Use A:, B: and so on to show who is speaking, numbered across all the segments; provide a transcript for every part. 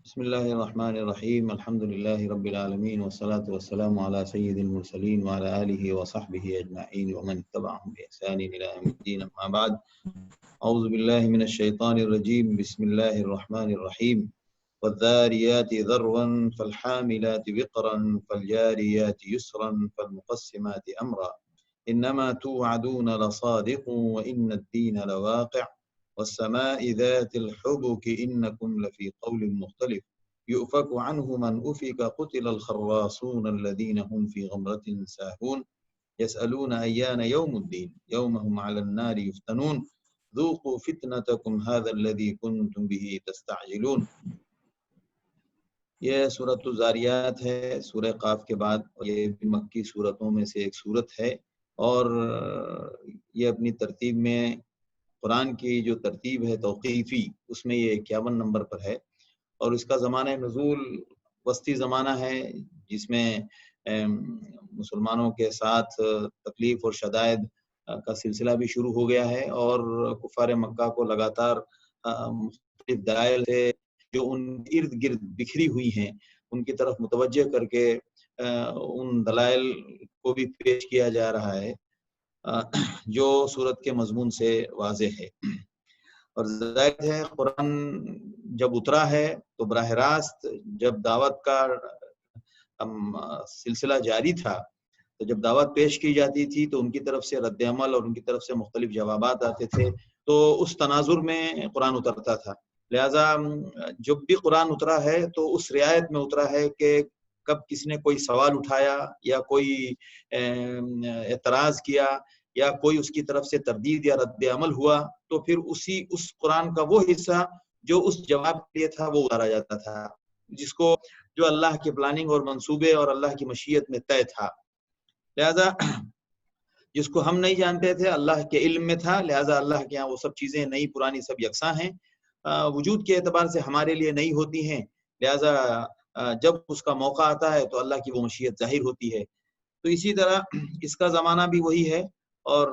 A: بسم الله الرحمن الرحيم الحمد لله رب العالمين والصلاة والسلام على سيد المرسلين وعلى آله وصحبه أجمعين ومن اتبعهم بإحسان إلى يوم الدين. أما بعد، أعوذ بالله من الشيطان الرجيم. بسم الله الرحمن الرحيم. والذاريات ذروا فالحاملات وقرا فالجاريات يسرا فالمقسمات أمرا إنما توعدون لصادق وإن الدين لواقع والسماء ذات الحبك إنكم لفي قول مختلف يؤفك عنه من أفك قتل الخراصون الذين هم في غمرة ساهون يسألون أيان يوم الدين يوم هم على النار يفتنون ذوقوا فتنتكم هذا الذي كنتم به تستعجلون. یہ سورۃ الذاریات ہے، سورہ قاف کے بعد، اور یہ بھی مکی سورتوں میں سے ایک سورت ہے، اور یہ اپنی ترتیب میں قرآن کی جو ترتیب ہے توقیفی، اس میں یہ 51 نمبر پر ہے، اور اس کا زمانہ نزول وسطی زمانہ ہے، جس میں مسلمانوں کے ساتھ تکلیف اور شدائد کا سلسلہ بھی شروع ہو گیا ہے، اور کفار مکہ کو لگاتار مختلف دلائل سے جو ان ارد گرد بکھری ہوئی ہیں ان کی طرف متوجہ کر کے ان دلائل کو بھی پیش کیا جا رہا ہے جو سورت کے مضمون سے واضح ہے. اور ظاہر ہے قرآن جب اترا ہے تو براہ راست جب دعوت کا سلسلہ جاری تھا، تو جب دعوت پیش کی جاتی تھی تو ان کی طرف سے رد عمل اور ان کی طرف سے مختلف جوابات آتے تھے، تو اس تناظر میں قرآن اترتا تھا. لہذا جب بھی قرآن اترا ہے تو اس رعایت میں اترا ہے کہ کب کسی نے کوئی سوال اٹھایا یا کوئی اعتراض کیا یا کوئی اس کی طرف سے تردید یا رد عمل ہوا، تو پھر اس قرآن کا وہ حصہ جو اس جواب کے لیے تھا وہ اتارا جاتا تھا، جس کو جو اللہ کی پلاننگ اور منصوبے اور اللہ کی مشیت میں طے تھا. لہذا جس کو ہم نہیں جانتے تھے اللہ کے علم میں تھا، لہذا اللہ کے یہاں وہ سب چیزیں نئی پرانی سب یکساں ہیں، وجود کے اعتبار سے ہمارے لیے نئی ہوتی ہیں، لہذا جب اس کا موقع آتا ہے تو اللہ کی وہ مشیت ظاہر ہوتی ہے. تو اسی طرح اس کا زمانہ بھی وہی ہے، اور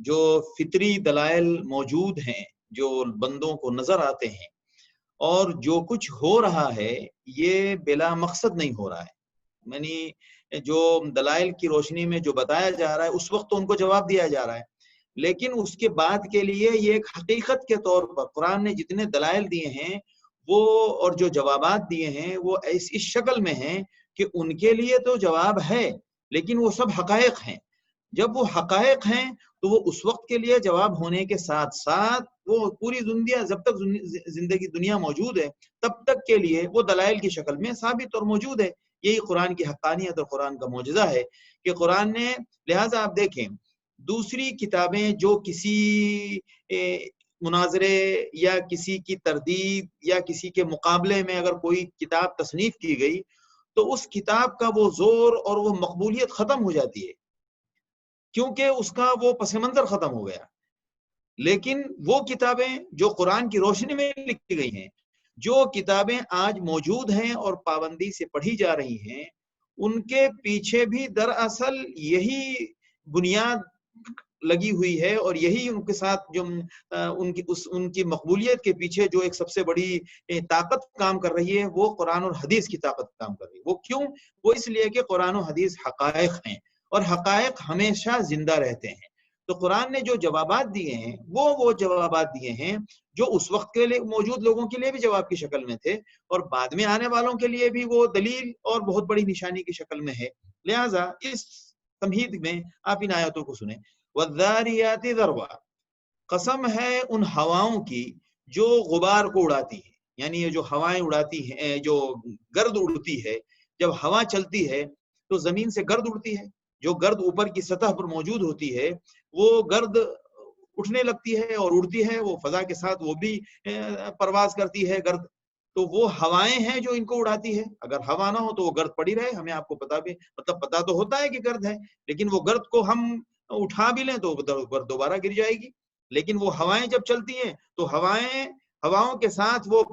A: جو فطری دلائل موجود ہیں جو بندوں کو نظر آتے ہیں، اور جو کچھ ہو رہا ہے یہ بلا مقصد نہیں ہو رہا ہے، یعنی جو دلائل کی روشنی میں جو بتایا جا رہا ہے اس وقت تو ان کو جواب دیا جا رہا ہے، لیکن اس کے بعد کے لیے یہ ایک حقیقت کے طور پر قرآن نے جتنے دلائل دیے ہیں وہ اور جو جوابات دیے ہیں وہ اس شکل میں ہیں کہ ان کے لیے تو جواب ہے، لیکن وہ سب حقائق ہیں. جب وہ حقائق ہیں تو وہ اس وقت کے لیے جواب ہونے کے ساتھ ساتھ وہ پوری دنیا جب تک زندگی دنیا موجود ہے تب تک کے لیے وہ دلائل کی شکل میں ثابت اور موجود ہے. یہی قرآن کی حقانیت اور قرآن کا معجزہ ہے کہ قرآن نے، لہٰذا آپ دیکھیں دوسری کتابیں جو کسی مناظرے یا کسی کی تردید یا کسی کے مقابلے میں اگر کوئی کتاب تصنیف کی گئی تو اس کتاب کا وہ زور اور وہ مقبولیت ختم ہو جاتی ہے، کیونکہ اس کا وہ پس منظر ختم ہو گیا. لیکن وہ کتابیں جو قرآن کی روشنی میں لکھی گئی ہیں، جو کتابیں آج موجود ہیں اور پابندی سے پڑھی جا رہی ہیں، ان کے پیچھے بھی دراصل یہی بنیاد لگی ہوئی ہے، اور یہی ان کے ساتھ جو ان کی مقبولیت کے پیچھے جو ایک سب سے بڑی طاقت کام کر رہی ہے وہ قرآن اور حدیث کی طاقت کام کر رہی ہے. وہ کیوں؟ وہ اس لیے کہ قرآن و حدیث حقائق ہیں، اور حقائق ہمیشہ زندہ رہتے ہیں. تو قرآن نے جو جوابات دیے ہیں وہ جوابات دیے ہیں جو اس وقت کے لیے موجود لوگوں کے لیے بھی جواب کی شکل میں تھے، اور بعد میں آنے والوں کے لیے بھی وہ دلیل اور بہت بڑی نشانی کی شکل میں ہے. لہٰذا اس تمہید میں آپ ان آیاتوں کو سنیں. والذاریات ذروا، قسم ہے ان ہواؤں کی جو غبار کو اڑاتی ہے، یعنی یہ جو ہوائیں اڑاتی ہیں، جو گرد اڑتی ہے، جب ہوا چلتی ہے تو زمین سے گرد اڑتی ہے، جو گرد اوپر کی سطح پر موجود ہوتی ہے وہ گرد اٹھنے لگتی ہے اور اڑتی ہے، وہ فضا کے ساتھ وہ بھی پرواز کرتی ہے گرد. تو وہ ہوائیں ہیں جو ان کو اڑاتی ہے. اگر ہوا نہ ہو تو وہ گرد پڑی رہے، ہمیں آپ کو پتا بھی پتا تو ہوتا ہے کہ گرد ہے، لیکن وہ گرد کو ہم اٹھا بھی لیں تو گرد دوبارہ گر جائے گی. لیکن وہ ہوائیں جب چلتی ہیں تو ہواؤں کے ساتھ وہ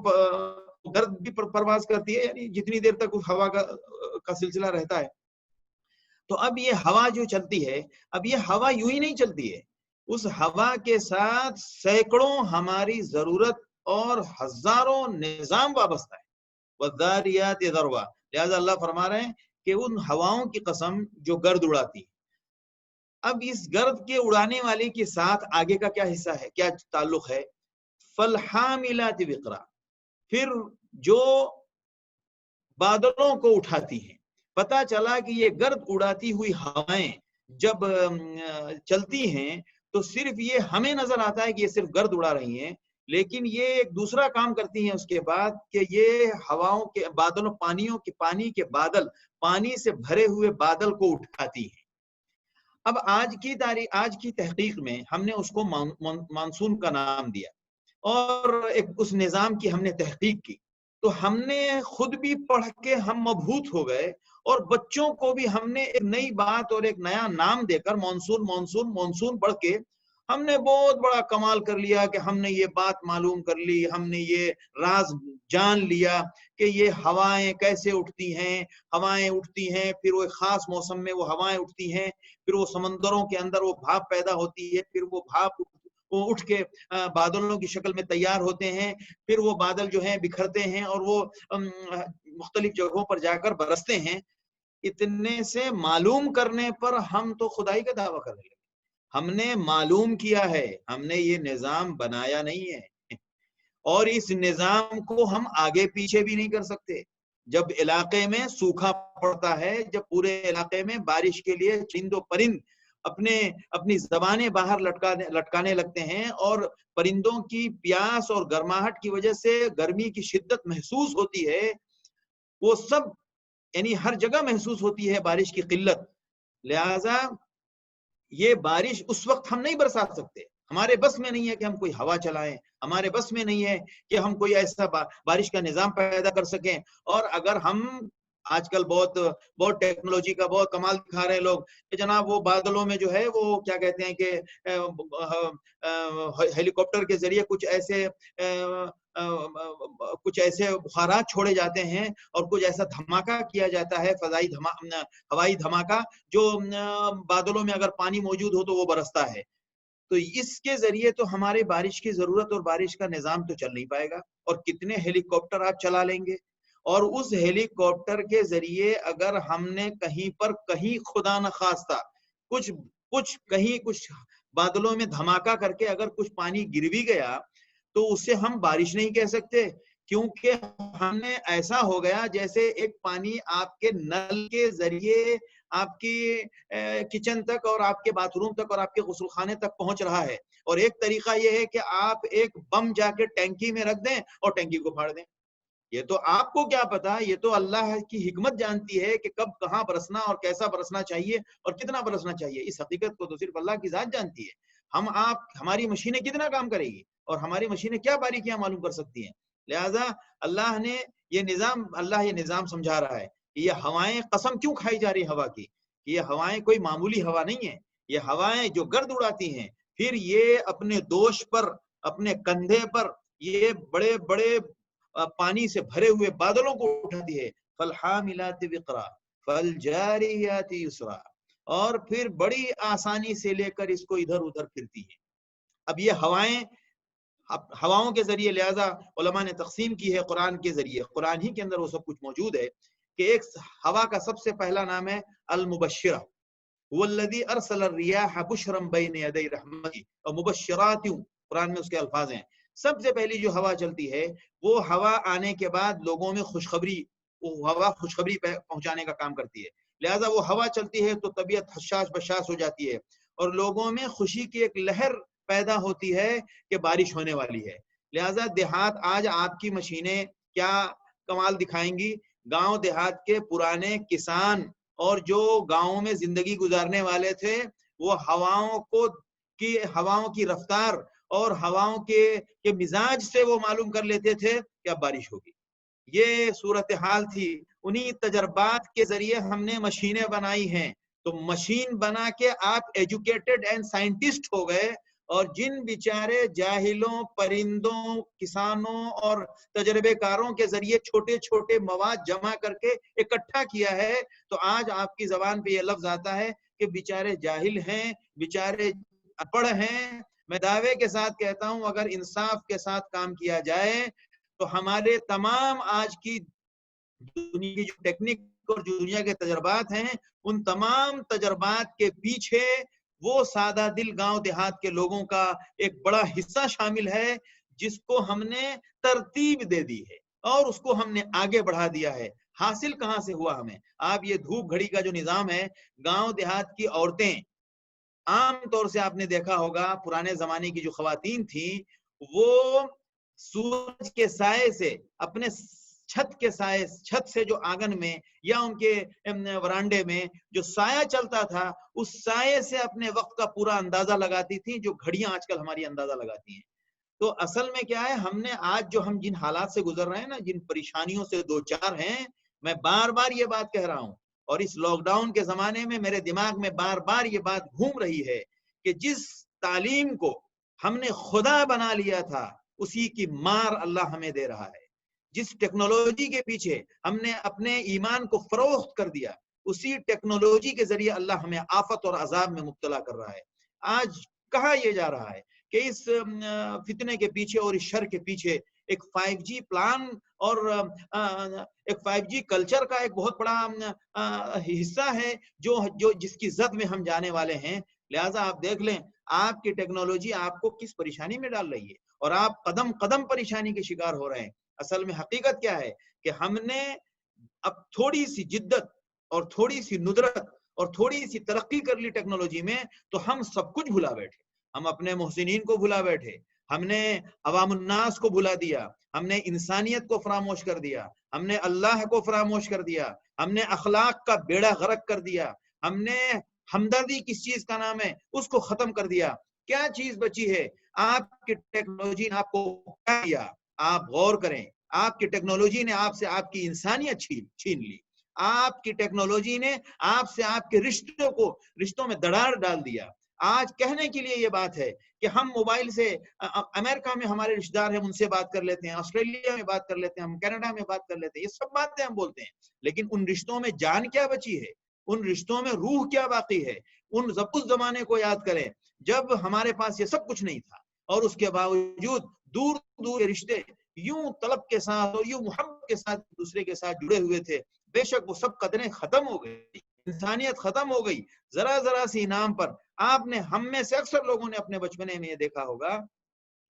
A: گرد بھی پرواز کرتی ہے، یعنی جتنی دیر تک اس ہوا کا سلسلہ رہتا ہے. تو اب یہ ہوا جو چلتی ہے، اب یہ ہوا یوں ہی نہیں چلتی ہے، اس ہوا کے ساتھ سینکڑوں ہماری ضرورت اور ہزاروں نظام وابستہ ہے. والذاریات ذروا، لہذا اللہ فرما رہے ہیں کہ ان ہواؤں کی قسم جو گرد اڑاتی ہیں۔ اب اس گرد کے اڑانے والے کے ساتھ آگے کا کیا حصہ ہے، کیا تعلق ہے؟ فالحاملات وقرا، پھر جو بادلوں کو اٹھاتی ہیں۔ پتا چلا کہ یہ گرد اڑاتی ہوئی ہوائیں جب چلتی ہیں تو صرف یہ ہمیں نظر آتا ہے کہ یہ صرف گرد اڑا رہی ہیں، لیکن یہ ایک دوسرا کام کرتی ہیں اس کے بعد کہ یہ ہواؤں کے بادلوں پانیوں کے پانی کے بادل، پانی سے بھرے ہوئے بادل کو اٹھاتی ہیں۔ اب آج کی تحقیق میں ہم نے اس کو مانسون کا نام دیا، اور ایک اس نظام کی ہم نے تحقیق کی، تو ہم نے خود بھی پڑھ کے ہم مبہوت ہو گئے، اور بچوں کو بھی ہم نے ایک نئی بات اور ایک نیا نام دے کر مانسون مانسون مانسون پڑھ کے ہم نے بہت بڑا کمال کر لیا کہ ہم نے یہ بات معلوم کر لی، ہم نے یہ راز جان لیا کہ یہ ہوائیں کیسے اٹھتی ہیں۔ ہوائیں اٹھتی ہیں، پھر وہ ایک خاص موسم میں وہ ہوائیں اٹھتی ہیں، پھر وہ سمندروں کے اندر وہ بھاپ پیدا ہوتی ہے، پھر وہ بھاپ وہ اٹھ کے بادلوں کی شکل میں تیار ہوتے ہیں، پھر وہ بادل جو ہیں بکھرتے ہیں اور وہ مختلف جگہوں پر جا کر برستے ہیں۔ اتنے سے معلوم کرنے پر ہم تو خدائی کا دعویٰ کر رہے ہیں۔ ہم نے معلوم کیا ہے، ہم نے یہ نظام بنایا نہیں ہے، اور اس نظام کو ہم آگے پیچھے بھی نہیں کر سکتے۔ جب علاقے میں سوکھا پڑتا ہے، جب پورے علاقے میں بارش کے لیے چرند و پرند اپنی زبانیں باہر لٹکانے لگتے ہیں، اور پرندوں کی پیاس اور گرماہٹ کی وجہ سے گرمی کی شدت محسوس ہوتی ہے، وہ سب یعنی ہر جگہ محسوس ہوتی ہے بارش کی قلت، لہذا یہ بارش اس وقت ہم نہیں برسا سکتے۔ ہمارے بس میں نہیں ہے کہ ہم کوئی ہوا چلائیں، ہمارے بس میں نہیں ہے کہ ہم کوئی ایسا بارش کا نظام پیدا کر سکیں۔ اور اگر ہم آج کل بہت ٹیکنالوجی کا بہت کمال دکھا رہے ہیں لوگ کہ جناب وہ بادلوں میں جو ہے وہ کیا کہتے ہیں کہ ہیلی کاپٹر کے ذریعے کچھ ایسے بخارات چھوڑے جاتے ہیں، اور کچھ ایسا دھماکہ کیا جاتا ہے، ہوائی دھماکہ، جو بادلوں میں اگر پانی موجود ہو تو وہ برستا ہے۔ تو اس کے ذریعے تو ہمارے بارش کی ضرورت اور بارش کا نظام تو چل نہیں پائے گا۔ اور کتنے ہیلی کاپٹر آپ چلا لیں گے، اور اس ہیلی کاپٹر کے ذریعے اگر ہم نے کہیں خدا نخواستہ کچھ بادلوں میں دھماکہ کر کے اگر کچھ پانی گر بھی گیا تو اسے ہم بارش نہیں کہہ سکتے، کیونکہ ہم نے ایسا ہو گیا جیسے ایک پانی آپ کے نل کے ذریعے آپ کی کچن تک اور آپ کے باتھ روم تک اور آپ کے غسل خانے تک پہنچ رہا ہے، اور ایک طریقہ یہ ہے کہ آپ ایک بم جا کے ٹینکی میں رکھ دیں اور ٹینکی کو پھاڑ دیں۔ یہ تو آپ کو کیا پتا، یہ تو اللہ کی حکمت جانتی ہے کہ کب کہاں برسنا اور کیسا برسنا چاہیے اور کتنا برسنا چاہیے۔ اس حقیقت کو تو صرف اللہ کی ذات جانتی ہے۔ ہماری مشینیں کتنا کام کرے گی، اور ہماری مشینیں کیا باریکیاں معلوم کر سکتی ہیں۔ لہذا اللہ یہ نظام سمجھا رہا ہے کہ یہ ہوائیں قسم کیوں کھائی جا رہی ہوا کی، کہ یہ ہوائیں کوئی معمولی ہوا نہیں ہے، یہ ہوائیں جو گرد اڑاتی ہیں، پھر یہ اپنے دوش پر، اپنے کندھے پر یہ بڑے بڑے پانی سے بھرے ہوئے بادلوں کو اٹھاتی ہے۔ فالحاملات وقرا فالجاریات یسرا، اور پھر بڑی آسانی سے لے کر اس کو ادھر ادھر پھرتی ہے۔ اب یہ ہواؤں کے ذریعے، لہذا علماء نے تقسیم کی ہے قرآن کے ذریعے، قرآن ہی کے اندر وہ سب کچھ موجود ہے کہ ایک ہوا کا سب سے پہلا نام ہے المبشرہ، والذی ارسل الریاح بشرا بین یدی رحمتہ، اور مبشرات قرآن میں اس کے الفاظ ہیں۔ سب سے پہلی جو ہوا چلتی ہے وہ ہوا آنے کے بعد لوگوں میں خوشخبری پہنچانے کا کام کرتی ہے، لہذا وہ ہوا چلتی ہے تو طبیعت حشاش بشاش ہو جاتی ہے، اور لوگوں میں خوشی کی ایک لہر پیدا ہوتی ہے کہ بارش ہونے والی ہے۔ لہذا دیہات آج آپ کی مشینیں کیا کمال دکھائیں گی، گاؤں دیہات کے پرانے کسان اور جو گاؤں میں زندگی گزارنے والے تھے، وہ ہواؤں کی رفتار اور ہواؤں کے مزاج سے وہ معلوم کر لیتے تھے کہ اب بارش ہوگی۔ یہ صورتحال تھی، انہی تجربات کے ذریعے ہم نے مشینیں بنائی ہیں۔ تو مشین بنا کے آپ ایجوکیٹڈ اینڈ سائنٹسٹ ہو گئے، اور جن بیچارے جاہلوں، پرندوں، کسانوں اور تجربے کاروں کے ذریعے چھوٹے چھوٹے مواد جمع کر کے اکٹھا کیا ہے، تو آج آپ کی زبان پہ یہ لفظ آتا ہے کہ بیچارے جاہل ہیں، بیچارے اپڑھ ہیں۔ میں دعوے کے ساتھ کہتا ہوں اگر انصاف کے ساتھ کام کیا جائے تو ہمارے تمام آج کی دنیا کی جو ٹیکنیک اور جو دنیا کے تجربات ہیں، ان تمام تجربات کے پیچھے وہ سادہ دل گاؤں دیہات کے لوگوں کا ایک بڑا حصہ شامل ہے، جس کو ہم نے ترتیب دے دی ہے اور اس کو ہم نے آگے بڑھا دیا ہے۔ حاصل کہاں سے ہوا ہمیں؟ آپ یہ دھوپ گھڑی کا جو نظام ہے، گاؤں دیہات کی عورتیں عام طور سے آپ نے دیکھا ہوگا، پرانے زمانے کی جو خواتین تھیں وہ سورج کے سائے سے اپنے چھت کے سائے، چھت سے جو آنگن میں یا ان کے ورانڈے میں جو سایہ چلتا تھا، اس سائے سے اپنے وقت کا پورا اندازہ لگاتی تھی، جو گھڑیاں آج کل ہماری اندازہ لگاتی ہیں۔ تو اصل میں کیا ہے، ہم نے آج جو ہم جن حالات سے گزر رہے ہیں نا، جن پریشانیوں سے دو چار ہیں، میں بار بار یہ بات کہہ رہا ہوں، اور اس لاک ڈاؤن کے زمانے میں میرے دماغ میں بار بار یہ بات گھوم رہی ہے کہ جس تعلیم کو ہم نے خدا بنا لیا تھا، اسی کی مار اللہ ہمیں دے رہا ہے۔ جس ٹیکنالوجی کے پیچھے ہم نے اپنے ایمان کو فروخت کر دیا، اسی ٹیکنالوجی کے ذریعے اللہ ہمیں آفت اور عذاب میں مبتلا کر رہا ہے۔ آج کہا یہ جا رہا ہے کہ اس فتنے کے پیچھے اور اس شر کے پیچھے ایک 5G پلان اور ایک 5G کلچر کا ایک بہت بڑا حصہ ہے، جو جس کی زد میں ہم جانے والے ہیں۔ لہٰذا آپ دیکھ لیں آپ کی ٹیکنالوجی آپ کو کس پریشانی میں ڈال رہی ہے، اور آپ قدم قدم پریشانی کے شکار ہو رہے ہیں۔ اصل میں حقیقت کیا ہے کہ ہم نے اب تھوڑی سی جدت اور تھوڑی سی ندرت اور تھوڑی سی ترقی کر لی ٹیکنالوجی میں، تو ہم سب کچھ بھلا بیٹھے۔ ہم اپنے محسنین کو بھلا بیٹھے، ہم نے عوام الناس کو بھلا دیا، ہم نے انسانیت کو فراموش کر دیا، ہم نے اللہ کو فراموش کر دیا، ہم نے اخلاق کا بیڑا غرق کر دیا، ہم نے ہمدردی کس چیز کا نام ہے اس کو ختم کر دیا۔ کیا چیز بچی ہے؟ آپ کی ٹیکنالوجی نے آپ کو کیا دیا؟ آپ غور کریں، آپ کی ٹیکنالوجی نے آپ سے آپ کی انسانیت چھین لی۔ آپ کی ٹیکنالوجی نے آپ سے آپ کے رشتوں میں دراڑ ڈال دیا۔ آج کہنے کے لیے یہ بات ہے کہ ہم موبائل سے امریکہ میں ہمارے رشتہ دار ہیں، ان سے بات کر لیتے ہیں، آسٹریلیا میں بات کر لیتے ہیں، ہم کینیڈا میں بات کر لیتے ہیں، یہ سب باتیں ہم بولتے ہیں، لیکن ان رشتوں میں جان کیا بچی ہے؟ ان رشتوں میں روح کیا باقی ہے؟ اس زمانے کو یاد کریں جب ہمارے پاس یہ سب کچھ نہیں تھا، اور اس کے باوجود دور دور کے رشتے یوں طلب کے ساتھ اور یوں محبت کے ساتھ دوسرے کے ساتھ جڑے ہوئے تھے۔ بے شک وہ سب قدریں ختم ہو گئی، انسانیت ختم ہو گئی، ذرا ذرا سی انعام پر۔ آپ نے، ہم میں سے اکثر لوگوں نے اپنے بچپنے میں یہ دیکھا ہوگا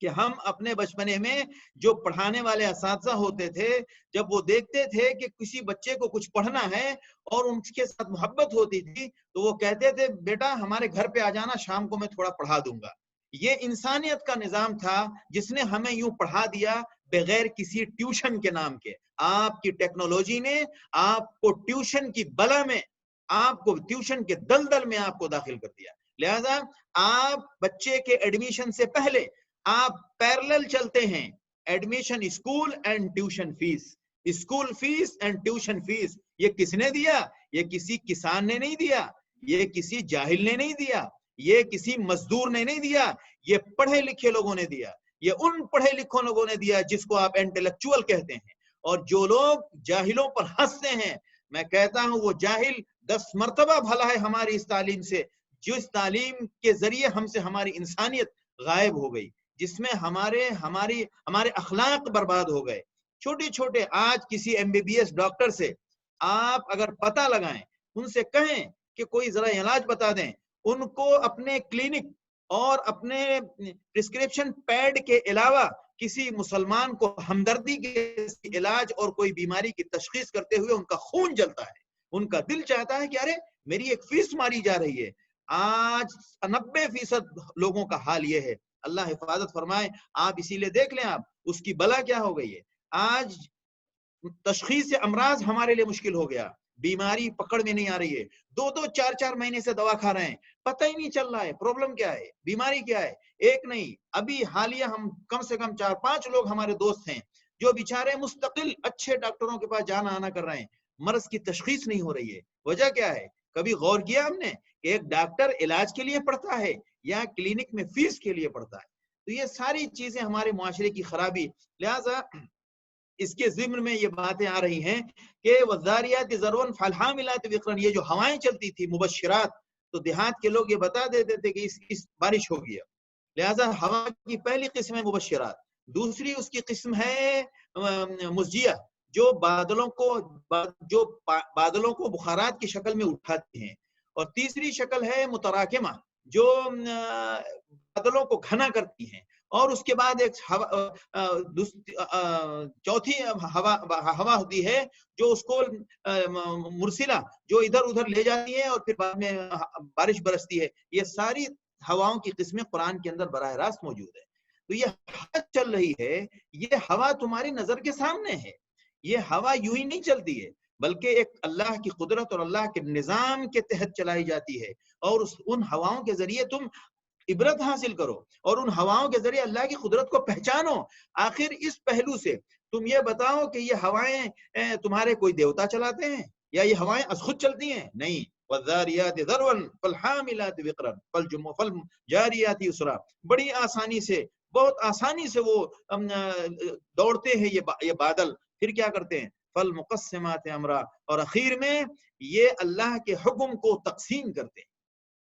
A: کہ ہم اپنے بچپنے میں جو پڑھانے والے اساتذہ ہوتے تھے، جب وہ دیکھتے تھے کہ کسی بچے کو کچھ پڑھنا ہے اور ان کے ساتھ محبت ہوتی تھی، تو وہ کہتے تھے بیٹا ہمارے گھر پہ آ جانا، شام کو میں تھوڑا پڑھا دوں گا۔ یہ انسانیت کا نظام تھا جس نے ہمیں یوں پڑھا دیا بغیر کسی ٹیوشن کے نام کے۔ آپ کی ٹیکنالوجی نے آپ کو ٹیوشن کی بلا میں، آپ کو ٹیوشن کے دلدل میں آپ کو داخل کر دیا۔ لہذا آپ بچے کے ایڈمیشن سے پہلے آپ پیرلل چلتے ہیں، admission school and tuition fee, school fee and tuition fee. یہ کس نے دیا؟ یہ کسی کسان نے نہیں دیا، یہ کسی جاہل نے نہیں دیا، یہ کسی مزدور نے نہیں دیا، یہ پڑھے لکھے لوگوں نے دیا۔ یہ ان پڑھے لکھوں لوگوں نے دیا جس کو آپ انٹلیکچوئل کہتے ہیں۔ اور جو لوگ جاہلوں پر ہنستے ہیں، میں کہتا ہوں وہ جاہل 10 مرتبہ بھلا ہے ہماری اس تعلیم سے، جس تعلیم کے ذریعے ہم سے ہماری انسانیت غائب ہو گئی، جس میں ہمارے اخلاق برباد ہو گئے۔ چھوٹے چھوٹے آج کسی MBBS ڈاکٹر سے آپ اگر پتہ لگائیں، ان سے کہیں کہ کوئی ذرا علاج بتا دیں، ان کو اپنے کلینک اور اپنے پرسکرپشن پیڈ کے علاوہ کسی مسلمان کو ہمدردی کے علاج اور کوئی بیماری کی تشخیص کرتے ہوئے ان کا خون جلتا ہے، ان کا دل چاہتا ہے کہ ارے میری ایک فیس ماری جا رہی ہے۔ آج 90% لوگوں کا حال یہ ہے۔ اللہ حفاظت فرمائے۔ آپ اسی لیے دیکھ لیں، آپ اس کی بلا کیا ہو گئی ہے۔ آج تشخیص امراض ہمارے لیے مشکل ہو گیا، بیماری پکڑ میں نہیں آ رہی ہے، 2-2 4-4 مہینے سے دوا کھا رہے ہیں، پتہ ہی نہیں چل رہا ہے پرابلم کیا ہے، بیماری کیا ہے۔ ایک نہیں، ابھی حالیہ ہم کم سے کم 4-5 لوگ ہمارے دوست ہیں جو بیچارے مستقل اچھے ڈاکٹروں کے پاس جانا آنا کر رہے ہیں، مرض کی تشخیص نہیں ہو رہی ہے۔ وجہ کیا ہے؟ کبھی غور کیا ہم نے کہ ایک ڈاکٹر علاج کے لیے پڑھتا ہے یا کلینک میں فیس کے لیے پڑھتا ہے؟ تو یہ ساری چیزیں ہمارے معاشرے کی خرابی۔ لہذا اس کے ضمن میں یہ باتیں آ رہی ہیں کہ وزاریات ذرون فالحاملات وقرا، یہ جو ہوائیں چلتی تھی مبشرات، تو دیہات کے لوگ یہ بتا دیتے تھے کہ اس بارش ہوگی۔ لہذا ہوا کی پہلی قسم ہے مبشرات، دوسری اس کی قسم ہے مزجیہ، جو بادلوں کو بخارات کی شکل میں اٹھاتی ہیں، اور تیسری شکل ہے متراکمہ جو بادلوں کو گھنا کرتی ہیں، اور اس کے بعد ایک چوتھی ہوا ہوتی ہے جو اس کو مرسلہ جو ادھر ادھر لے جاتی ہے اور پھر بعد میں بارش برستی ہے. یہ ساری ہواؤں کی قسمیں قرآن کے اندر براہ راست موجود ہے. تو یہ ہوا چل رہی ہے، یہ ہوا تمہاری نظر کے سامنے ہے. یہ ہوا یوں ہی نہیں چلتی ہے، بلکہ ایک اللہ کی قدرت اور اللہ کے نظام کے تحت چلائی جاتی ہے، اور ان ہواؤں کے ذریعے تم عبرت حاصل کرو اور ان ہواؤں کے ذریعے اللہ کی قدرت کو پہچانو. آخر اس پہلو سے تم یہ بتاؤ کہ یہ ہوائیں تمہارے کوئی دیوتا چلاتے ہیں یا یہ ہوائیں از خود چلتی ہیں؟ نہیں. والذاریات ذروا فالحاملات وقرا فالجاریات یسرا. بڑی آسانی سے، بہت آسانی سے وہ دوڑتے ہیں یہ بادل. پھر کیا کرتے ہیں؟ فالمقسمات امرا، اور اخیر میں یہ اللہ کے حکم کو تقسیم کرتے ہیں.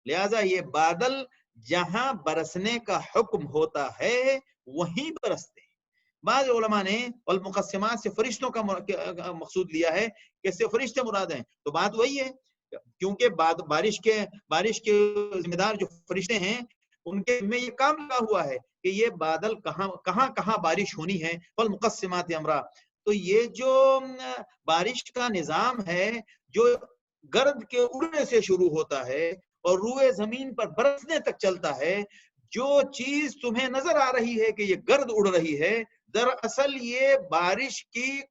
A: لہذا یہ بادل جہاں برسنے کا حکم ہوتا ہے وہیں برستے ہیں. بعض علماء نے والمقسمات سے فرشتوں کا مقصود لیا ہے کہ اس سے فرشتے مراد ہیں. تو بات وہی ہے، کیونکہ بارش کے ذمہ دار جو فرشتے ہیں ان کے میں یہ کام لگا ہوا ہے کہ یہ بادل کہاں بارش ہونی ہے. والمقسمات امرا، تو یہ جو بارش کا نظام ہے جو گرد کے اڑنے سے شروع ہوتا ہے اور روئے زمین پر برسنے تک چلتا ہے، جو چیز تمہیں نظر آ رہی ہے کہ یہ گرد اڑ رہی ہے، دراصل یہ بارش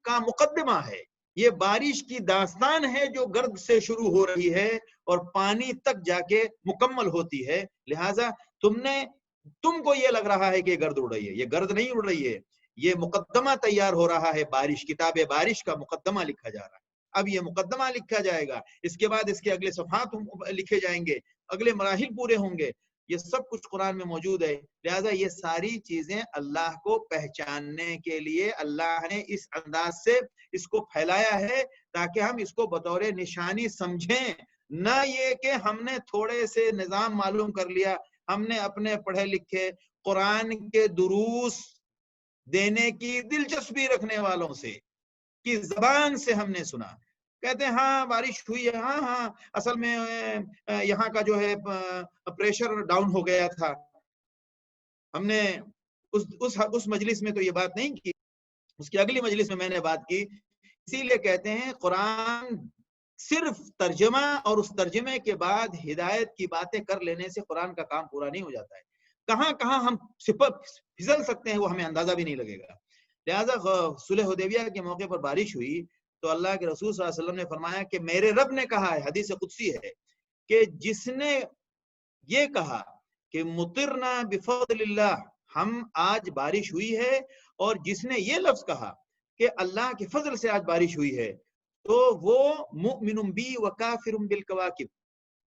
A: کا مقدمہ ہے. یہ بارش کی داستان ہے جو گرد سے شروع ہو رہی ہے اور پانی تک جا کے مکمل ہوتی ہے. لہٰذا تم کو یہ لگ رہا ہے کہ یہ گرد اڑ رہی ہے، یہ گرد نہیں اڑ رہی ہے. یہ مقدمہ تیار ہو رہا ہے، بارش، کتاب بارش کا مقدمہ لکھا جا رہا ہے. اب یہ مقدمہ لکھا جائے گا، اس کے بعد اس کے اگلے صفحات لکھے جائیں گے، اگلے مراحل پورے ہوں گے. یہ سب کچھ قرآن میں موجود ہے. لہذا یہ ساری چیزیں اللہ کو پہچاننے کے لیے اللہ نے اس انداز سے اس کو پھیلایا ہے تاکہ ہم اس کو بطور نشانی سمجھیں، نہ یہ کہ ہم نے تھوڑے سے نظام معلوم کر لیا. ہم نے اپنے پڑھے لکھے قرآن کے دروس دینے کی دلچسپی رکھنے والوں سے کی زبان سے ہم نے سنا، کہتے ہیں ہاں بارش ہوئی ہے، ہاں اصل میں یہاں کا جو ہے پریشر ڈاؤن ہو گیا تھا. ہم نے اس مجلس میں تو یہ بات نہیں کی، اس کی اگلی مجلس میں نے بات کی. اسی لیے کہتے ہیں قرآن صرف ترجمہ اور اس ترجمے کے بعد ہدایت کی باتیں کر لینے سے قرآن کا کام پورا نہیں ہو جاتا ہے. کہاں ہم پھسل سکتے ہیں وہ ہمیں اندازہ بھی نہیں لگے گا. لہٰذا صلح حدیبیہ کے موقع پر بارش ہوئی تو اللہ کے رسول صلی اللہ علیہ وسلم نے فرمایا کہ میرے رب نے کہا ہے، حدیث قدسی ہے، کہ جس نے یہ کہا کہ مطرنا بفضل اللہ، ہم آج بارش ہوئی ہے، اور جس نے یہ لفظ کہا کہ اللہ کے فضل سے آج بارش ہوئی ہے، تو وہ مؤمن بی وکافر بالکواکب،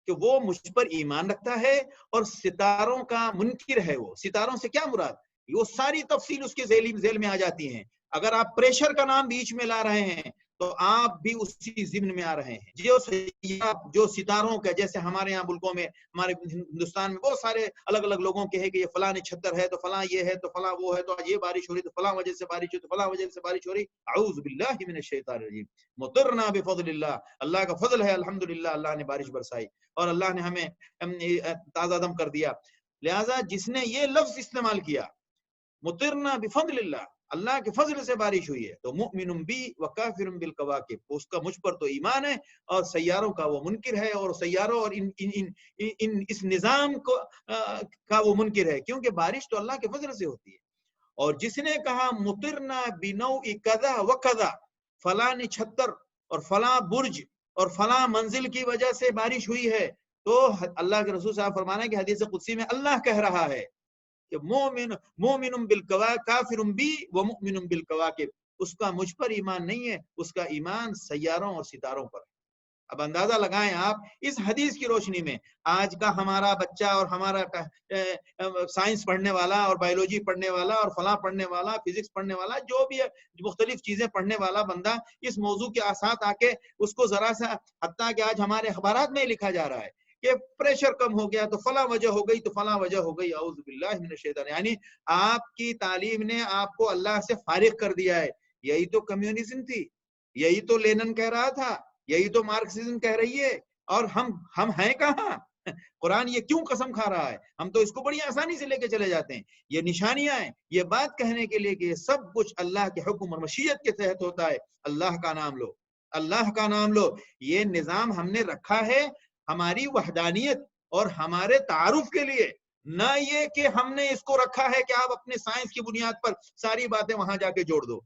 A: کہ وہ مجھ پر ایمان رکھتا ہے اور ستاروں کا منکر ہے. وہ ستاروں سے کیا مراد؟ وہ ساری تفصیل اس کے ذیل میں آ جاتی ہیں. اگر آپ پریشر کا نام بیچ میں لا رہے ہیں تو آپ بھی اسی ضمن میں آ رہے ہیں. جو ستاروں کا، جیسے ہمارے یہاں ملکوں میں، ہمارے ہندوستان میں بہت سارے الگ الگ لوگوں کے ہے کہ یہ فلاں چھتر ہے تو فلاں یہ ہے تو فلاں وہ ہے، تو آج یہ بارش ہو رہی تو فلاں وجہ سے بارش ہوئی تو فلاں وجہ سے بارش ہو رہی. اعوذ باللہ من الشیطان الرجیم. مطرنا بفضل اللہ، اللہ کا فضل ہے، الحمدللہ اللہ نے بارش برسائی اور اللہ نے ہمیں تازہ دم کر دیا. لہذا جس نے یہ لفظ استعمال کیا مطرنا بفضل اللہ، اللہ کے فضل سے بارش ہوئی ہے، تو مؤمن بی وکافر بالکواکب، اس کا مجھ پر تو ایمان ہے اور سیاروں کا وہ منکر ہے، اور سیاروں اور اس نظام کا وہ منکر ہے، کیونکہ بارش تو اللہ کے فضل سے ہوتی ہے. اور جس نے کہا مطرنا بنوع کذا وکذا، فلاں چھتر اور فلاں برج اور فلاں منزل کی وجہ سے بارش ہوئی ہے، تو اللہ کے رسول صاحب فرمانا کہ حدیث قدسی میں اللہ کہہ رہا ہے کہ مومن بالکواکب کافر بی ومؤمن بالکواکب، اس کا مجھ پر ایمان نہیں ہے، اس کا ایمان سیاروں اور ستاروں پر. اب اندازہ لگائیں آپ اس حدیث کی روشنی میں آج کا ہمارا بچہ اور ہمارا سائنس پڑھنے والا اور بایولوجی پڑھنے والا اور فلاں پڑھنے والا، فزکس پڑھنے والا، جو بھی مختلف چیزیں پڑھنے والا بندہ اس موضوع کے ساتھ آ کے اس کو ذرا سا، حتیٰ کہ آج ہمارے اخبارات میں لکھا جا رہا ہے کہ پریشر کم ہو گیا تو فلاں وجہ ہو گئی تو فلاں وجہ ہو گئی. اعوذ باللہ من الشیطان. یعنی آپ کی تعلیم نے آپ کو اللہ سے فارغ کر دیا ہے. یہی تو کمیونزم تھی. یہی تو لینن کہہ رہا تھا، یہی تو مارکسزم کہہ رہی ہے، اور ہم ہیں کہاں؟ قرآن یہ کیوں قسم کھا رہا ہے؟ ہم تو اس کو بڑی آسانی سے لے کے چلے جاتے ہیں۔ یہ نشانیاں ہیں، یہ بات کہنے کے لیے کہ یہ سب کچھ اللہ کے حکم اور مشیت کے تحت ہوتا ہے۔ اللہ کا نام لو، اللہ کا نام لو۔ یہ نظام ہم نے رکھا ہے ہماری وحدانیت اور ہمارے تعارف کے لیے، نہ یہ کہ ہم نے اس کو رکھا ہے کہ آپ اپنے سائنس کی بنیاد پر ساری باتیں وہاں جا کے جوڑ دو۔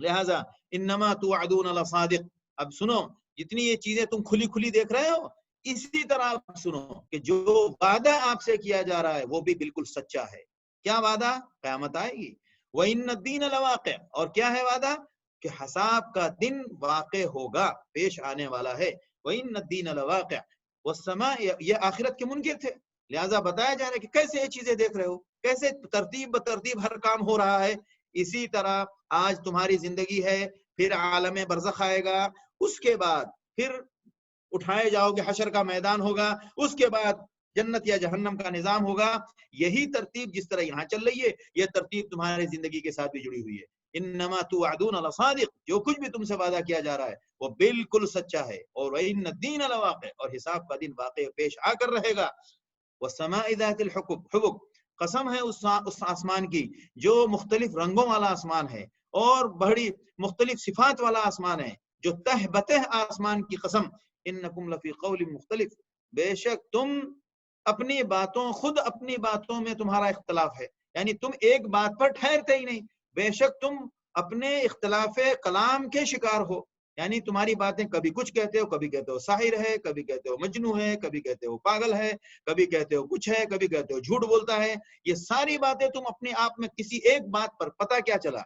A: لہذا انما توعدون لصادق، اب سنو، جتنی یہ چیزیں تم کھلی کھلی دیکھ رہے ہو، اسی طرح آپ سنو کہ جو وعدہ آپ سے کیا جا رہا ہے وہ بھی بالکل سچا ہے۔ کیا وعدہ؟ قیامت آئے گی۔ وَإِنَّ الدِّينَ لَوَاقِعٌ، اور کیا ہے وعدہ؟ کہ حساب کا دن واقع ہوگا، پیش آنے والا ہے۔ وَإِنَّ الدِّينَ لَوَاقِعٌ وَالسَّمَاءِ، یہ آخرت کے منکر تھے، لہذا بتایا جا رہا ہے کہ کیسے یہ چیزیں دیکھ رہے ہو، کیسے ترتیب بترتیب ہر کام ہو رہا ہے۔ اسی طرح آج تمہاری زندگی ہے، پھر عالم برزخ آئے گا، اس کے بعد پھر اٹھائے جاؤ گے، حشر کا میدان ہوگا، اس کے بعد جنت یا جہنم کا نظام ہوگا۔ یہی ترتیب جس طرح یہاں چل رہی ہے، یہ ترتیب تمہاری زندگی کے ساتھ بھی جڑی ہوئی ہے۔ انما توعدون لصادق، جو کچھ بھی تم سے وعدہ کیا جا رہا ہے وہ بالکل سچا ہے۔ اور وَإِنَّ الدِّينَ لَوَاقِعٌ، اور حساب کا دن واقع پیش آ کر رہے گا۔ وَالسَّمَاءِ ذَاتِ الْحُبُكِ، قسم ہے اس آسمان کی جو مختلف رنگوں والا آسمان ہے اور بڑی مختلف صفات والا آسمان ہے، جو تہ بتہ آسمان کی قسم۔ انکم لفی قول مختلف، بے شک تم اپنی باتوں، خود اپنی باتوں میں تمہارا اختلاف ہے، یعنی تم ایک بات پر ٹھہرتے ہی نہیں، بے شک تم اپنے اختلاف کلام کے شکار ہو، یعنی تمہاری باتیں کبھی کچھ کہتے ہو، کبھی کہتے ہو ساحر ہے، کبھی کہتے ہو مجنو ہے، کبھی کہتے ہو پاگل ہے، کبھی کہتے ہو کچھ ہے، کبھی کہتے ہو جھوٹ بولتا ہے۔ یہ ساری باتیں تم اپنے آپ میں کسی ایک بات پر، پتہ کیا چلا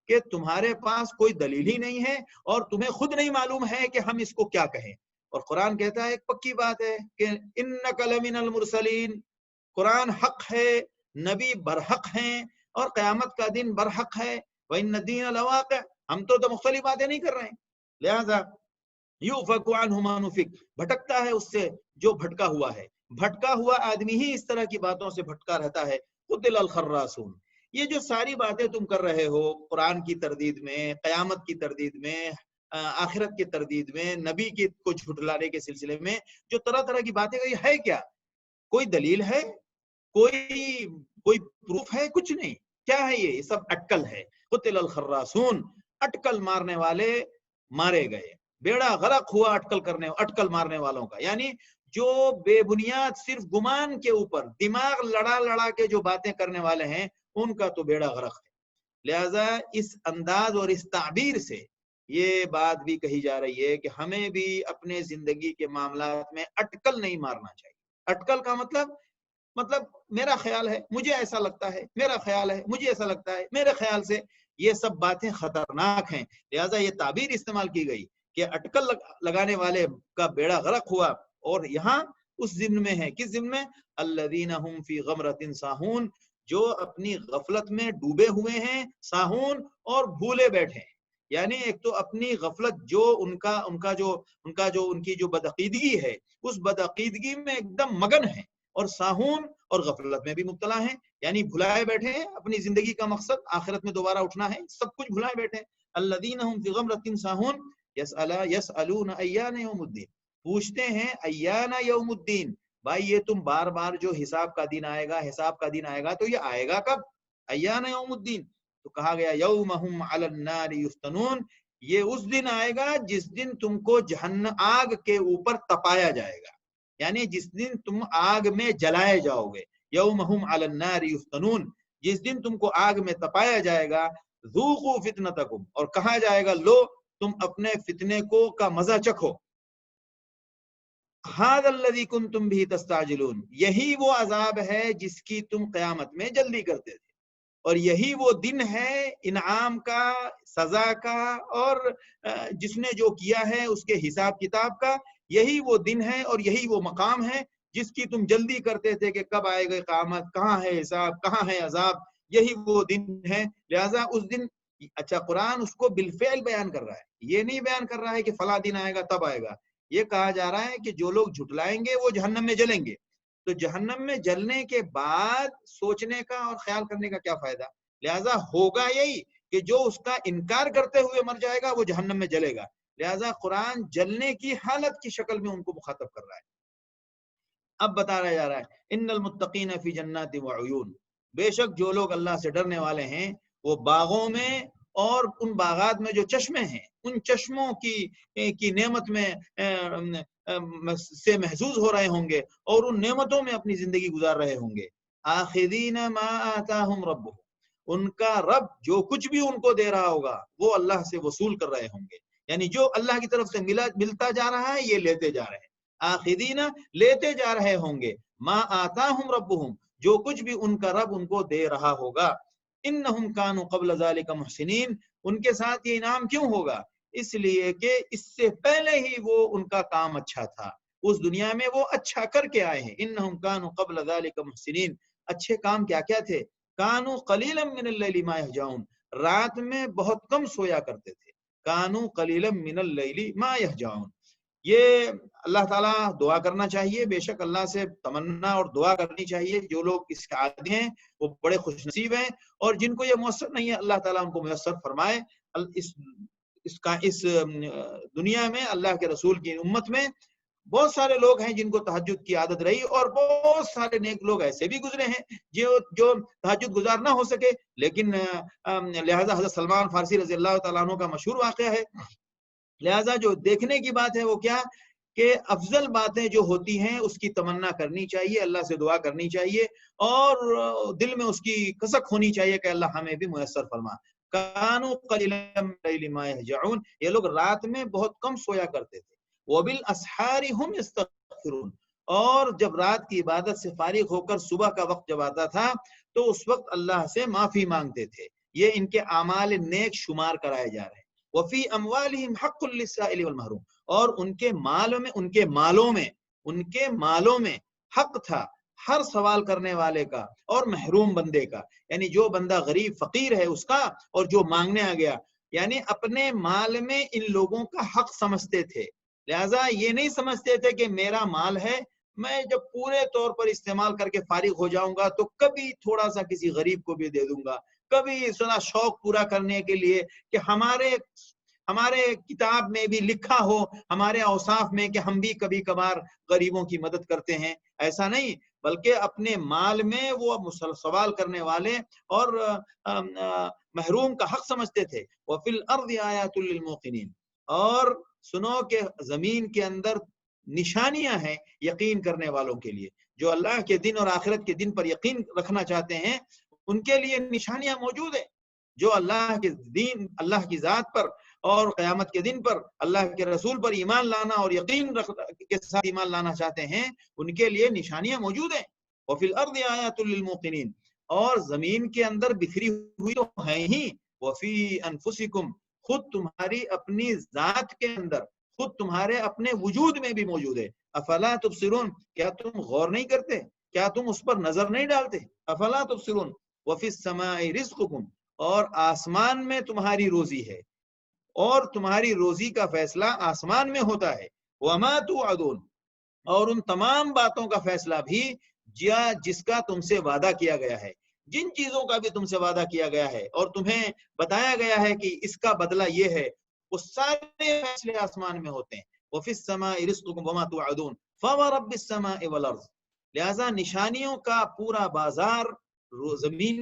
A: کہ تمہارے پاس کوئی دلیل ہی نہیں ہے اور تمہیں خود نہیں معلوم ہے کہ ہم اس کو کیا کہیں۔ اور قرآن کہتا ہے ایک پکی بات ہے کہ انک لمن المرسلین، قرآن حق ہے، نبی برحق ہیں، اور قیامت کا دن برحق ہے۔ وَإِنَّ الدِّينَ لَوَاقِعٌ، ہم تو مختلف باتیں نہیں کر رہے ہیں۔ لہذا یؤفک عنہ ما نفک، بھٹکتا ہے اس سے جو بھٹکا ہوا ہے، بھٹکا ہوا آدمی ہی اس طرح کی باتوں سے بھٹکا رہتا ہے۔ قتل الخراصون، یہ جو ساری باتیں تم کر رہے ہو قرآن کی تردید میں، قیامت کی تردید میں، آخرت کی تردید میں، نبی کی کو جھٹلانے کے سلسلے میں جو طرح طرح کی باتیں یہ ہے کیا؟ کوئی دلیل ہے؟ کوئی پروف ہے؟ کچھ نہیں۔ کیا ہے یہ سب اٹکل ہے۔ قتل الخراصون، اٹکل مارنے والے مارے گئے، بیڑا غرق ہوا اٹکل مارنے والوں کا، یعنی جو بے بنیاد صرف گمان کے اوپر دماغ لڑا لڑا کے جو باتیں کرنے والے ہیں ان کا تو بیڑا غرق ہے۔ لہذا اس انداز اور اس تعبیر سے یہ بات بھی کہی جا رہی ہے کہ ہمیں بھی اپنے زندگی کے معاملات میں اٹکل نہیں مارنا چاہیے۔ اٹکل کا مطلب میرا خیال ہے، مجھے ایسا لگتا ہے، میرا خیال ہے، مجھے ایسا لگتا ہے، میرے خیال سے، یہ سب باتیں خطرناک ہیں۔ لہذا یہ تعبیر استعمال کی گئی کہ اٹکل لگانے والے کا بیڑا غرق ہوا، اور یہاں اس ضمن میں ہے، کس ضمن میں؟ الذین هم فی غمرۃ ساہون، جو اپنی غفلت میں ڈوبے ہوئے ہیں، ساہون اور بھولے بیٹھے ہیں۔ یعنی ایک تو اپنی غفلت، جو ان کی جو بدعقیدگی ہے، اس بدعقیدگی میں ایک دم مگن ہے، اور ساہون اور غفلت میں بھی مبتلا ہیں، یعنی بھلائے بیٹھے ہیں اپنی زندگی کا مقصد آخرت میں دوبارہ اٹھنا ہے، سب کچھ بھلائے بیٹھے ہیں۔ الذین هم فی غمرۃ ساہون یسألون ایان یوم الدین، پوچھتے ہیں ایان یوم الدین، بھائی یہ تم بار بار جو حساب کا دن آئے گا تو یہ آئے گا کب؟ ایان یوم الدین، تو کہا گیا یوم هم علی النار یفتنون، یہ اس دن آئے گا جس دن تم کو جہنم آگ کے اوپر تپایا جائے گا، یعنی جس دن تم آگ میں جلائے جاؤ گے۔ یوم هم علی النار یفتنون، جس دن تم کو آگ میں تپایا جائے گا۔ ذوقوا فتنتکم، اور کہا جائے گا لو تم اپنے فتنے کا مزہ چکھو۔ ھذا الذی کنتم بہ تستعجلون، یہی وہ عذاب ہے جس کی تم قیامت میں جلدی کرتے تھے، اور یہی وہ دن ہے انعام کا، سزا کا، اور جس نے جو کیا ہے اس کے حساب کتاب کا، یہی وہ دن ہے اور یہی وہ مقام ہے جس کی تم جلدی کرتے تھے کہ کب آئے گا قیامت، کہاں ہے حساب، کہاں ہے عذاب، یہی وہ دن ہے۔ لہذا اس دن، اچھا قرآن اس کو بالفعل بیان کر رہا ہے، یہ نہیں بیان کر رہا ہے کہ فلاں دن آئے گا تب آئے گا، یہ کہا جا رہا ہے کہ جو لوگ جھٹلائیں گے وہ جہنم میں جلیں گے، تو جہنم میں جلنے کے بعد سوچنے کا اور خیال کرنے کا کیا فائدہ؟ لہذا ہوگا یہی کہ جو اس کا انکار کرتے ہوئے مر جائے گا وہ جہنم میں جلے گا. لہذا قرآن جلنے کی حالت کی شکل میں ان کو مخاطب کر رہا ہے. اب بتایا جا رہا ہے ان المتقین فی جنات وعیون، بے شک جو لوگ اللہ سے ڈرنے والے ہیں وہ باغوں میں اور ان باغات میں جو چشمے ہیں ان چشموں کی نعمت میں سے محظوظ ہو رہے ہوں گے اور ان نعمتوں میں اپنی زندگی گزار رہے ہوں گے. آخذین ما آتاہم ربہم، ان کا رب جو کچھ بھی ان کو دے رہا ہوگا وہ اللہ سے وصول کر رہے ہوں گے. یعنی جو اللہ کی طرف سے ملتا جا رہا ہے یہ لیتے جا رہے ہیں. آخذین لیتے جا رہے ہوں گے، ما آتاہم ربہم جو کچھ بھی ان کا رب ان کو دے رہا ہوگا. انہم کانوا قبل ذالک محسنین، ان کے ساتھ یہ انعام کیوں ہوگا؟ اس لیے کہ اس سے پہلے ہی وہ ان کا کام اچھا تھا، اس دنیا میں وہ اچھا کر کے آئے ہیں. انہم کانوا قبل ذالک محسنین، اچھے کام کیا کیا تھے؟ کانوا قلیلا من اللیل ما یہجعون، رات میں بہت کم سویا کرتے تھے. کانوا قلیلا من اللیل ما یہجعون، یہ اللہ تعالیٰ دعا کرنا چاہیے. بے شک اللہ سے تمنا اور دعا کرنی چاہیے. جو لوگ اس کے عادی ہیں وہ بڑے خوش نصیب ہیں، اور جن کو یہ میسر نہیں ہے اللہ تعالیٰ ان کو میسر فرمائے. اس دنیا میں اللہ کے رسول کی امت میں بہت سارے لوگ ہیں جن کو تہجد کی عادت رہی، اور بہت سارے نیک لوگ ایسے بھی گزرے ہیں جو تہجد گزار نہ ہو سکے، لیکن لہذا حضرت سلمان فارسی رضی اللہ تعالیٰ عنہ کا مشہور واقعہ ہے. لہذا جو دیکھنے کی بات ہے وہ کیا کہ افضل باتیں جو ہوتی ہیں اس کی تمنا کرنی چاہیے، اللہ سے دعا کرنی چاہیے، اور دل میں اس کی کسک ہونی چاہیے کہ اللہ ہمیں بھی میسر فرما. کانوا قلیلا من اللیل ما یہجعون، یہ لوگ رات میں بہت کم سویا کرتے تھے. وبالاسحار هم یستغفرون، اور جب رات کی عبادت سے فارغ ہو کر صبح کا وقت جب آتا تھا تو اس وقت اللہ سے معافی مانگتے تھے. یہ ان کے اعمال نیک شمار کرائے جا رہے ہیں. وفی اموالہم حق للسائل والمحروم، اور ان کے مالوں میں حق تھا ہر سوال کرنے والے کا اور محروم بندے کا. یعنی جو بندہ غریب فقیر ہے اس کا، اور جو مانگنے آ گیا، یعنی اپنے مال میں ان لوگوں کا حق سمجھتے تھے. لہذا یہ نہیں سمجھتے تھے کہ میرا مال ہے، میں جب پورے طور پر استعمال کر کے فارغ ہو جاؤں گا تو کبھی تھوڑا سا کسی غریب کو بھی دے دوں گا، کبھی اتنا شوق پورا کرنے کے لیے کہ ہمارے کتاب میں بھی لکھا ہو، ہمارے اوصاف میں کہ ہم بھی کبھی کبھار غریبوں کی مدد کرتے ہیں. ایسا نہیں، بلکہ اپنے مال میں وہ سوال کرنے والے اور محروم کا حق سمجھتے تھے. وَفِي الْأَرْضِ آیَاتٌ لِّلْمُوقِنِينَ، اور سنو کہ زمین کے اندر نشانیاں ہیں یقین کرنے والوں کے لیے. جو اللہ کے دن اور آخرت کے دن پر یقین رکھنا چاہتے ہیں ان کے لیے نشانیاں موجود ہیں. جو اللہ کے دین، اللہ کی ذات پر اور قیامت کے دن پر اللہ کے رسول پر ایمان لانا اور یقین کے ساتھ ایمان لانا چاہتے ہیں ان کے لیے نشانیاں موجود ہیں. وَفِي الْأَرْضِ آیَاتٌ لِّلْمُوقِنِينَ، اور زمین کے اندر بکھری ہوئی تو ہیں ہی. وَفِي أَنفُسِكُمْ، خود تمہاری اپنی ذات کے اندر، خود تمہارے اپنے وجود میں بھی موجود ہے. افلا تبصرون، کیا تم غور نہیں کرتے؟ کیا تم اس پر نظر نہیں ڈالتے؟ افلا تبصرون. وفی السماء رزقکم، اور آسمان میں تمہاری روزی ہے، اور تمہاری روزی کا فیصلہ آسمان میں ہوتا ہے. وما توعدون، اور ان تمام باتوں کا فیصلہ بھی جس کا تم سے وعدہ کیا گیا ہے، جن چیزوں کا بھی تم سے وعدہ کیا گیا ہے اور تمہیں بتایا گیا ہے کہ اس کا بدلہ یہ ہے، وہ سارے فیصلے آسمان میں ہوتے ہیں. وفی السماء رزقکم وما توعدون فورب السماء والارض. لہذا نشانیوں کا پورا بازار زمین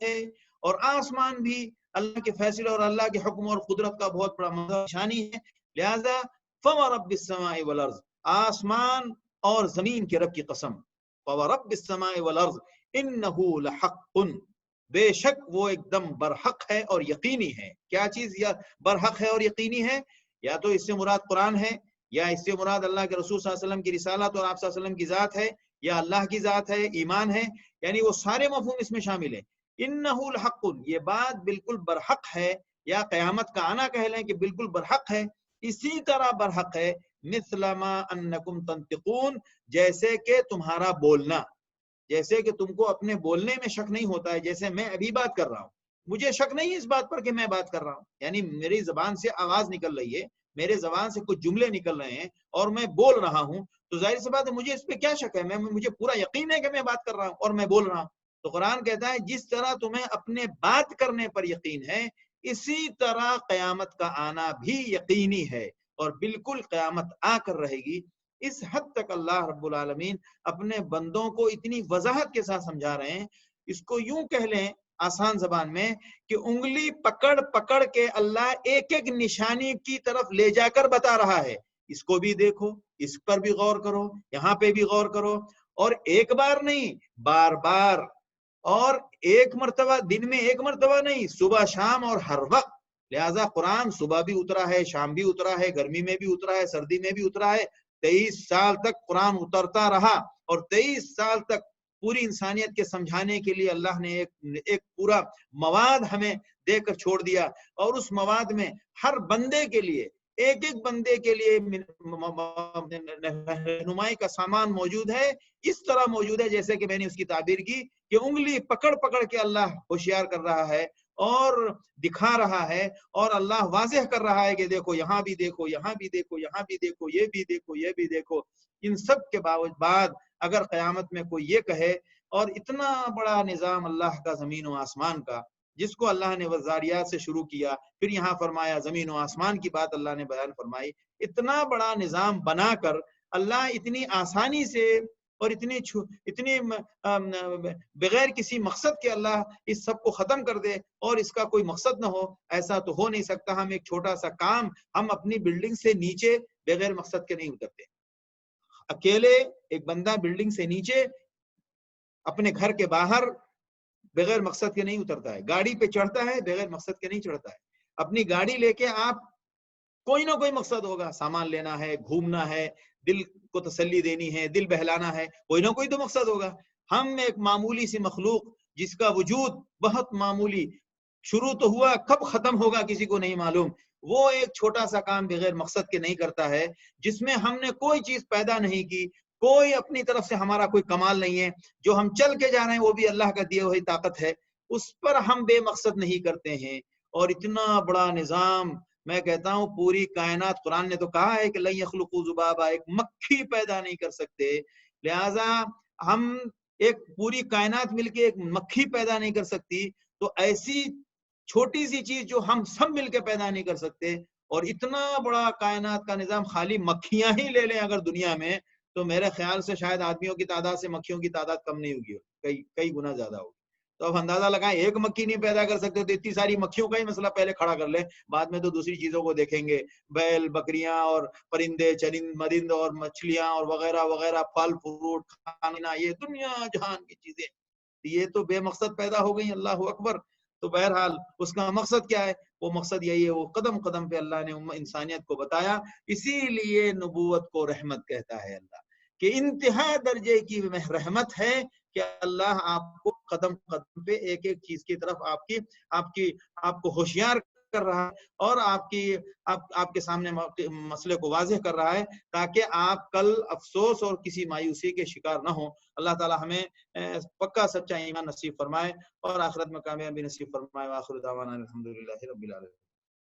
A: ہے اور آسمان بھی اللہ کے فیصلے اور اللہ کے حکم اور قدرت کا بہت بڑا نشانی ہے. لہذا فورب السماء والارض، آسمان اور زمین کے رب کی قسم. فورب السماء والارض انہ لحق، بے شک وہ ایک دم برحق ہے اور یقینی ہے. کیا چیز یا برحق ہے اور یقینی ہے؟ یا تو اس سے مراد قرآن ہے، یا اس سے مراد اللہ کے رسول صلی اللہ علیہ وسلم کی رسالت اور آپ صلی اللہ علیہ وسلم کی ذات ہے، یا اللہ کی ذات ہے، ایمان ہے. یعنی وہ سارے مفہوم اس میں شامل ہیں. انہ الحق، یہ بات بالکل برحق ہے، یا قیامت کا آنا کہہ لیں کہ بالکل برحق ہے. اسی طرح برحق ہے مثل ما انکم تنطقون، جیسے کہ تمہارا بولنا، جیسے کہ تم کو اپنے بولنے میں شک نہیں ہوتا ہے. جیسے میں ابھی بات کر رہا ہوں، مجھے شک نہیں ہے اس بات پر کہ میں بات کر رہا ہوں، یعنی میری زبان سے آواز نکل رہی ہے، میرے زبان سے کچھ جملے نکل رہے ہیں اور میں بول رہا ہوں، تو ظاہر سی بات ہے مجھے اس پہ کیا شک ہے، مجھے پورا یقین ہے کہ میں بات کر رہا ہوں اور میں بول رہا ہوں. تو قرآن کہتا ہے جس طرح تمہیں اپنے بات کرنے پر یقین ہے اسی طرح قیامت کا آنا بھی یقینی ہے، اور بالکل قیامت آ کر رہے گی۔ اس حد تک اللہ رب العالمین اپنے بندوں کو اتنی وضاحت کے ساتھ سمجھا رہے ہیں، اس کو یوں کہہ لیں آسان زبان میں کہ انگلی پکڑ پکڑ کے اللہ ایک ایک نشانی کی طرف لے جا کر بتا رہا ہے، اس کو بھی دیکھو، اس پر بھی غور کرو، یہاں پہ بھی غور کرو، اور ایک بار نہیں، بار بار، اور ایک مرتبہ، دن میں ایک مرتبہ نہیں، صبح شام اور ہر وقت۔ لہذا قرآن صبح بھی اترا ہے، شام بھی اترا ہے، گرمی میں بھی اترا ہے، سردی میں بھی اترا ہے، 23 سال تک قرآن اترتا رہا، اور 23 سال تک پوری انسانیت کے سمجھانے کے لیے اللہ نے ایک پورا مواد ہمیں دے کر چھوڑ دیا، اور اس مواد میں ہر بندے کے لیے، ایک ایک بندے کے لیے رہنمائی کا سامان موجود ہے، اس طرح موجود ہے جیسے کہ میں نے اس کی تعبیر کی کہ انگلی پکڑ پکڑ کے اللہ ہوشیار کر رہا ہے اور دکھا رہا ہے، اور اللہ واضح کر رہا ہے کہ دیکھو یہاں بھی دیکھو، یہاں بھی دیکھو، یہاں بھی دیکھو، یہ بھی دیکھو، یہ بھی دیکھو۔ ان سب کے بعد اگر قیامت میں کوئی یہ کہے، اور اتنا بڑا نظام اللہ کا زمین و آسمان کا، جس کو اللہ نے والذاریات سے شروع کیا، پھر یہاں فرمایا زمین و آسمان کی بات اللہ نے بیان فرمائی، اتنا بڑا نظام بنا کر اللہ اتنی آسانی سے اور اتنی بغیر کسی مقصد کے اللہ اس سب کو ختم کر دے، اور اس کا کوئی مقصد نہ ہو، ایسا تو ہو نہیں سکتا۔ ہم ایک چھوٹا سا کام ہم اپنی بلڈنگ سے نیچے بغیر مقصد کے نہیں اترتے، اکیلے ایک بندہ بلڈنگ سے نیچے اپنے گھر کے باہر بغیر مقصد کے نہیں اترتا ہے، گاڑی پہ چڑھتا ہے بغیر مقصد کے نہیں چڑھتا ہے۔ اپنی گاڑی لے کے آپ کوئی نہ کوئی مقصد ہوگا، سامان لینا ہے، گھومنا ہے، دل کو تسلی دینی ہے، دل بہلانا ہے، کوئی نہ کوئی تو مقصد ہوگا۔ ہم ایک معمولی سی مخلوق جس کا وجود بہت معمولی، شروع تو ہوا، کب ختم ہوگا کسی کو نہیں معلوم، وہ ایک چھوٹا سا کام بغیر مقصد کے نہیں کرتا ہے، جس میں ہم نے کوئی چیز پیدا نہیں کی، کوئی اپنی طرف سے ہمارا کوئی کمال نہیں ہے، جو ہم چل کے جا رہے ہیں وہ بھی اللہ کا دیے ہوئی طاقت ہے، اس پر ہم بے مقصد نہیں کرتے ہیں۔ اور اتنا بڑا نظام، میں کہتا ہوں پوری کائنات، قرآن نے تو کہا ہے کہ لن یخلقوا ذبابا، ایک مکھی پیدا نہیں کر سکتے، لہذا ہم ایک پوری کائنات مل کے ایک مکھی پیدا نہیں کر سکتی، تو ایسی چھوٹی سی چیز جو ہم سب مل کے پیدا نہیں کر سکتے، اور اتنا بڑا کائنات کا نظام خالی مکھیاں ہی لے لیں اگر دنیا میں، تو میرے خیال سے شاید آدمیوں کی تعداد سے مکھیوں کی تعداد کم نہیں ہوگی، کئی گنا زیادہ ہوگی۔ تو اب اندازہ لگائیں، ایک مکھی نہیں پیدا کر سکتے تو اتنی ساری مکھیوں کا ہی مسئلہ پہلے کھڑا کر لیں، بعد میں تو دوسری چیزوں کو دیکھیں گے، بیل بکریاں اور پرندے چرند مرند اور مچھلیاں اور وغیرہ وغیرہ، پھل فروٹ کھانا، یہ دنیا جہان کی چیزیں، یہ تو بے مقصد پیدا ہو گئی، اللہ اکبر۔ تو بہرحال اس کا مقصد کیا ہے؟ وہ مقصد یہی ہے، وہ قدم قدم پہ اللہ نے انسانیت کو بتایا، اسی لیے نبوت کو رحمت کہتا ہے اللہ، کہ انتہا درجے کی رحمت ہے کہ اللہ آپ کو قدم قدم پہ ایک ایک چیز کی طرف آپ کو ہوشیار کر رہا ہے، اور آپ کے سامنے مسئلے کو واضح کر رہا ہے، تاکہ آپ کل افسوس اور کسی مایوسی کے شکار نہ ہوں۔ اللہ تعالی ہمیں پکا سچا ایمان نصیب فرمائے اور آخرت میں کامیابی نصیب فرمائے۔ وآخر دعوانا الحمدللہ رب العالمین۔